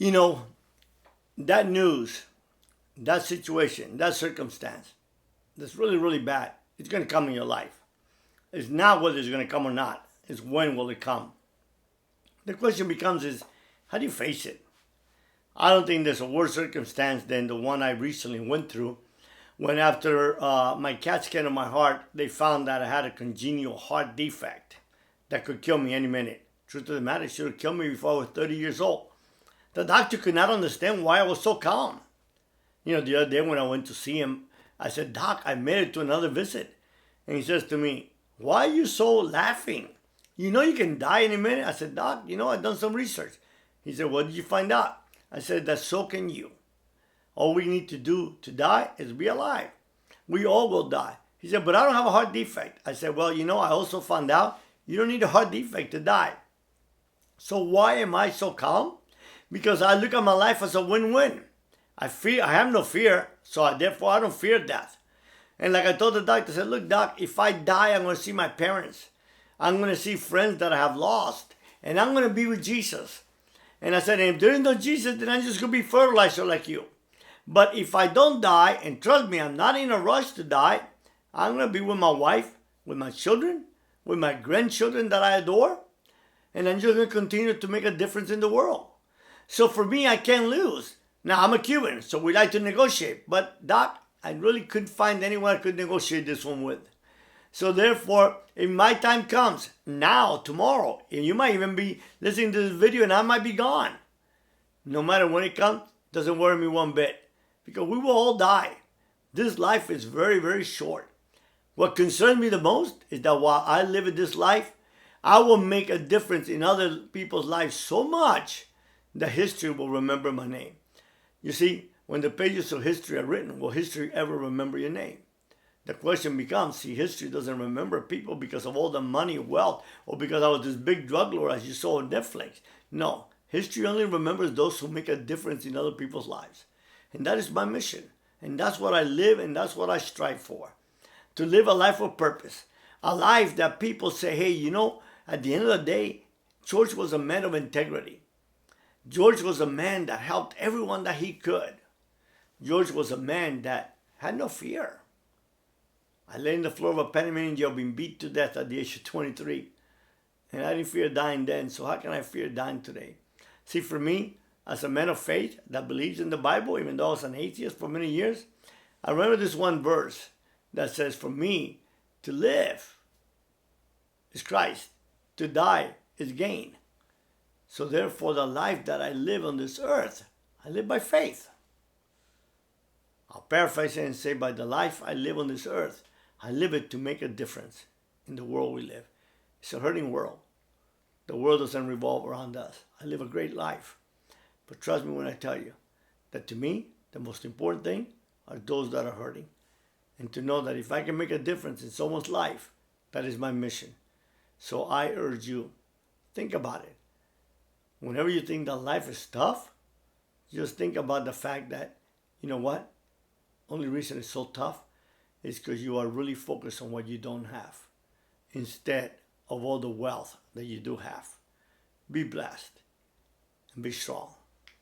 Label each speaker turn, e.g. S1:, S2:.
S1: You know, that news, that situation, that circumstance that's really, really bad, it's going to come in your life. It's not whether it's going to come or not. It's when will it come. The question becomes is, how do you face it? I don't think there's a worse circumstance than the one I recently went through when after my CAT scan of my heart, they found that I had a congenital heart defect that could kill me any minute. Truth of the matter, it should have killed me before I was 30 years old. The doctor could not understand why I was so calm. The other day when I went to see him, I said, "Doc, I made it to another visit." And he says to me, "Why are you so laughing? You know you can die any minute." I said, "Doc, I've done some research." He said, "What did you find out?" I said, "That so can you. All we need to do to die is be alive. We all will die." He said, "But I don't have a heart defect." I said, "Well, I also found out you don't need a heart defect to die. So why am I so calm? Because I look at my life as a win-win. I have no fear, so therefore I don't fear death." And like I told the doctor, I said, "Look, Doc, if I die, I'm going to see my parents. I'm going to see friends that I have lost. And I'm going to be with Jesus." And I said, "If there is no Jesus, then I'm just going to be fertilizer like you. But if I don't die, and trust me, I'm not in a rush to die, I'm going to be with my wife, with my children, with my grandchildren that I adore. And I'm just going to continue to make a difference in the world. So for me, I can't lose. Now, I'm a Cuban, so we like to negotiate. But, Doc, I really couldn't find anyone I could negotiate this one with. So therefore, if my time comes, now, tomorrow, and you might even be listening to this video and I might be gone. No matter when it comes, it doesn't worry me one bit. Because we will all die. This life is very, very short. What concerns me the most is that while I live in this life, I will make a difference in other people's lives so much that history will remember my name. You see, when the pages of history are written, will history ever remember your name? The question becomes, see, history doesn't remember people because of all the money, wealth, or because I was this big drug lord as you saw on Netflix. No, history only remembers those who make a difference in other people's lives. And that is my mission. And that's what I live and that's what I strive for. To live a life of purpose. A life that people say, hey, at the end of the day, George was a man of integrity. George was a man that helped everyone that he could. George was a man that had no fear. I lay on the floor of a Panamanian jail being beat to death at the age of 23. And I didn't fear dying then, so how can I fear dying today? See, for me, as a man of faith that believes in the Bible, even though I was an atheist for many years, I remember this one verse that says, for me, to live is Christ. To die is gain. So therefore, the life that I live on this earth, I live by faith. I'll paraphrase it and say, by the life I live on this earth, I live it to make a difference in the world we live. It's a hurting world. The world doesn't revolve around us. I live a great life. But trust me when I tell you that to me, the most important thing are those that are hurting. And to know that if I can make a difference in someone's life, that is my mission. So I urge you, think about it. Whenever you think that life is tough, just think about the fact that, you know what? Only reason it's so tough is because you are really focused on what you don't have instead of all the wealth that you do have. Be blessed and be strong.